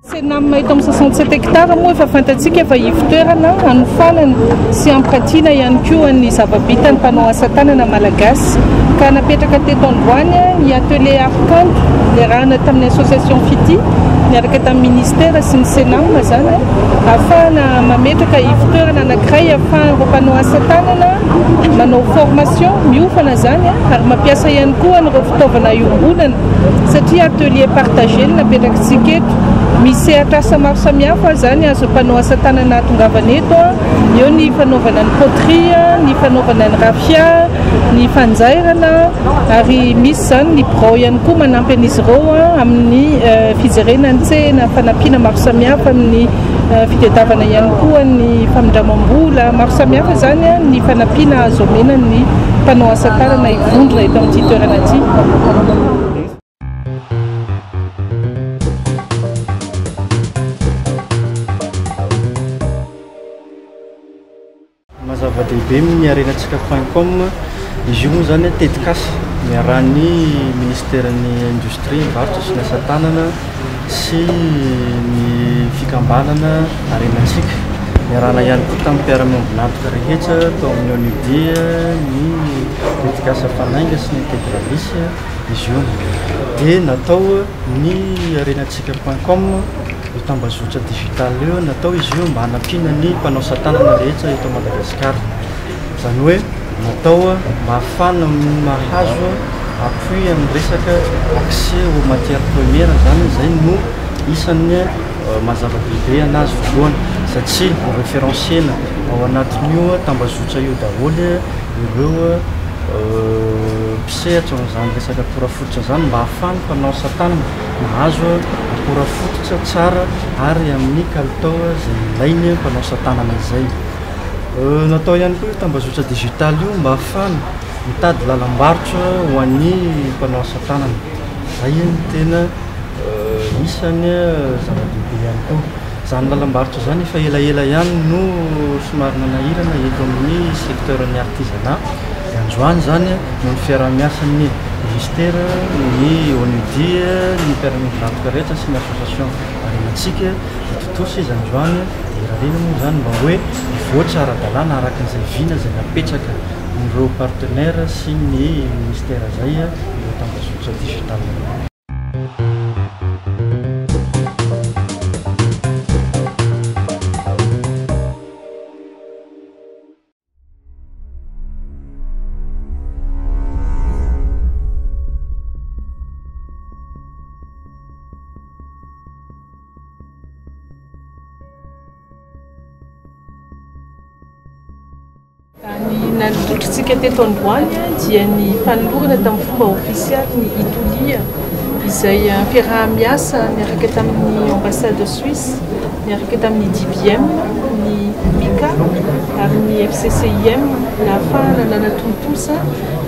C'est namaitom 67 hectares moa efa fantatsika efa ivitoerana anofanana sy ampratina ihany koa ny zava-bitany mpanao asa tanana malagasy ka napetraka teto Androany ny atelier Arcante niarahana tamin'ny association Fiti niaraka tamin'ny ministère sy ny Sénat mazana afahana mametraka ivitoerana anankiray ahafahan'ireo mpanao asa tanana manao formation miofana zany ary mampiasa ihany koa an'ireo fitaovana iombonana satria atelier partagé napetrakatsika eto misy atrasa maro samihafa zany azo mpanao asa tanana tongavana eto eo ny fanaovana ny poterie ny fanaovana ny rafia ny fanjairana ary misy zany ny brao ihany koa manampy an'izy ireo amin'ny fijerena ny tsena fanampiana maro samihafa amin'ny fitadiavana ihany koa ny famindramam-bola maro samihafa zany ny fanampiana azo omena ny mpanao asa tanana ivondrona eto amin'ity toerana ity. Mazava-dehibe ny arenatsika.com izy io moa zany tetikasa miarahan'ny ministèren'ny industrie mivarotra sy ny asa tanana sy ny fikambanana arenatsika miarahana ihany koa tamin'ny mpiara-miombonantoka rehetra tao amin'ny ONUDIA ny tetikasa fanainga sy ny tedralisy izy io dia natao ny arenatsika.com tambazotra digital io natao izy io mba hanampiana ny mpanao asa tanana rehetra eto Madagasikara zany hoe natao mba ahafahana mahazo appui amin'ny resaka accès aux matières premières zany zay no isan'ny mazava-dehibe anazy voalohany satria référenciena ao anatin'io tambazotra io daholo ireo mpisehatra zany resaka akora fototra zany mba ahafahana mpanao asa tanana mahazo akora fototra tsara ary amin'ny kalitao zay ilainy mpanao asa tanana izay. Natao ihany koa tambazotra digital io mba ahafahana mitady lalam-barotra ho an'ny mpanao asa tanana zay ny tena isany zava-dehibe ihany koa zany lalam-barotra zany efa elaela ihany no somary nanahirana eto amin'ny secteurny artisanat androany zany no ny fiarah-miasan'ny ministère ny ONUDIA ny mpiara-miombonantoka rehetra sy ny association arenatsika totoso izy androany irarena moa zany mba hoe mivoatra ara-dalàna araka an'izay vina zay napetraka ireo partenaire sy ny ministère zay ireo tambazotra digital. Ny nandotrontsika teto Androany dia ny fanolorana tamin'ny fomba ofisialy ny Itolia izay ampiaraha-miasa niaraka tamin'ny ambassade Suisse niaraka tamin'ny DBM ny MICA ary ny FCCIM ahafahana nanatontosa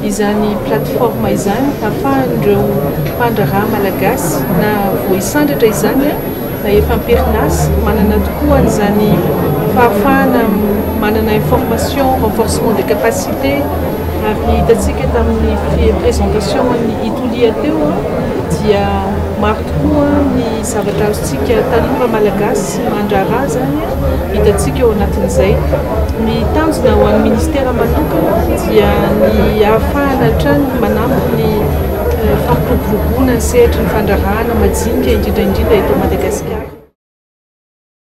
izany plateforme izany ahafahan'ireo mpandraharaha malagasy na voisandratra izany na efa amperinasy manana tokoa an'izany fahafahana manana information renforcement de capacité ary hitatsika tamin'ny présentation ny Itolia teo dia maro tokoa ny zavatra azontsika tanora malagasy mandraharaha zany hitatsika eo anatin'izay ny tanjona ho an'ny ministère manokana dia ny ahafahana hatrany manampy ny fampiroboroboana ny sehatry ny fandraharahana majinika indrindra eto Madagasikara.